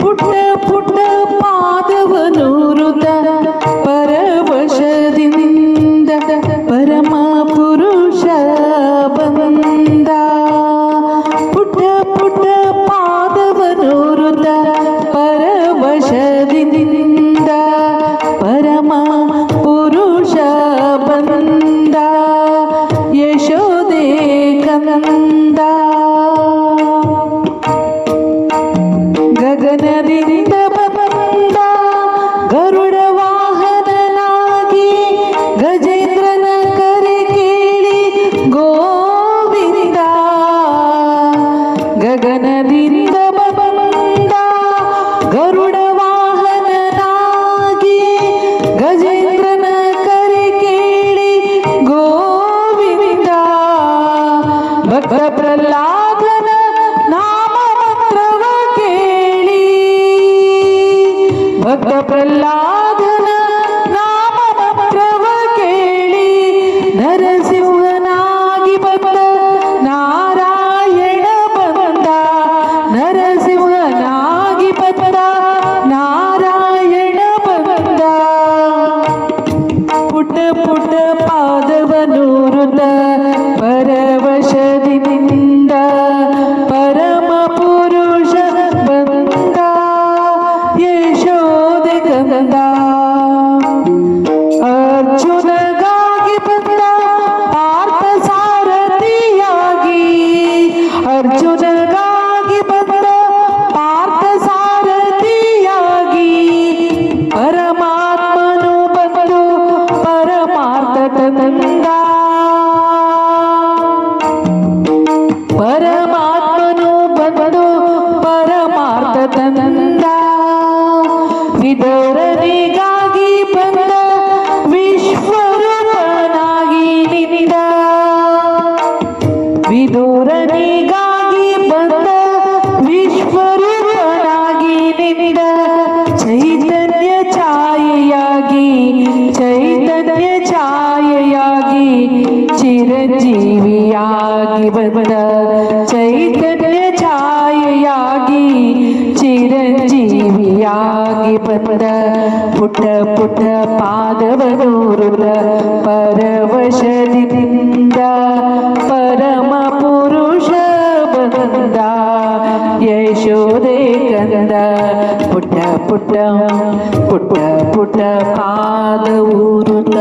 ಪುಟ್ಟ ಪುಟ್ಟ ಪಾದವನೂರುತ ಪರವಶದಿಂದ ಪರಮ ಪುರುಷ ಬಂದ. ಪುಟ್ಟ ಪುಟ್ಟ ಪಾದವನೂರುತ ಪರವಶದಿಂದ ಪರಮ ಪುರುಷ ಬಂದ. ಯಶೋದೆ ಕಂದ ಗಗನದಿಂದ ಬಂದ ಗರುಡ ವಾಹನನಾಗಿ ಗಜೇಂದ್ರನ ಕರೆ ಕೇಳಿ ಗೋವಿಂದ. ಗಗನದಿಂದ ಬಂದ ಗರುಡ ವಾಹನನಾಗಿ ಗಜೇಂದ್ರನ ಕರೆ ಕೇಳಿ ಗೋವಿಂದ. ಭಕ್ತ ಪ್ರಹ್ಲಾದನ ನಾಮ ಮಂತ್ರವ ಕೇಳಿ ಭಕ್ತ ಪ್ರಹ್ಲಾದನ ನಾಮ ಮಂತ್ರವ ಕೇಳಿ ನರಸಿಂಹನಾಗಿ ಬಂದ ನಾರಾಯಣ ಬಂದ. ನರಸಿಂಹನಾಗಿ ಬಂದ ನಾರಾಯಣ ಬಂದ. ಪುಟ್ಟ ಪುಟ್ಟ ಪಾದವನೂರುತ ಪರವಶದಿಂದ ಪರಮ ಪುರುಷ ಬಂದ. ಯಶೋದೆ ಕಂದ ಅರ್ಜುನಗಾಗಿ ಬಂದ ಪಾರ್ಥ ಸಾರಥಿಯಾಗಿ. ಅರ್ಜುನಗಾಗಿ ಬಂದ ಪಾರ್ಥ ಸಾರಥಿಯಾಗಿ. ಪರಮಾತ್ಮನು ಬಂದು ಪರಮಾರ್ಥ ತಂದ. ಪರಮಾತ್ಮನು ಬಂದು ಪರಮಾರ್ಥ ತಂದ. ವಿದುರನಿಗಾಗಿ ಬಂದ ವಿಶ್ವರೂಪನಾಗಿ ನಿಂದ. ವಿದುರನಿಗಾಗಿ ಬಂದ ವಿಶ್ವರೂಪನಾಗಿ ನಿಂದ. ಚೈತನ್ಯ ಛಾಯೆಯಾಗಿ ಚೈತನ್ಯ ಛಾಯೆಯಾಗಿ ಚಿರಂಜೀವಿಯಾಗಿ ಬಂದ. ಚೈತನ್ಯ ಛಾಯೆಯಾಗಿ ಚಿರಂಜೀವಿಯಾಗಿ ಬಂದ. ಪುಟ್ಟ ಪುಟ್ಟ ಪಾದವನೂರುತ ಪರವಶದಿಂದ ಪರಮ ಪುರುಷ ಬಂದ. ಯಶೋದೆ ಕಂದ ಪುಟ್ಟ ಪುಟ್ಟ ಪುಟ್ಟ ಪುಟ್ಟ ಪಾದವೂರುತ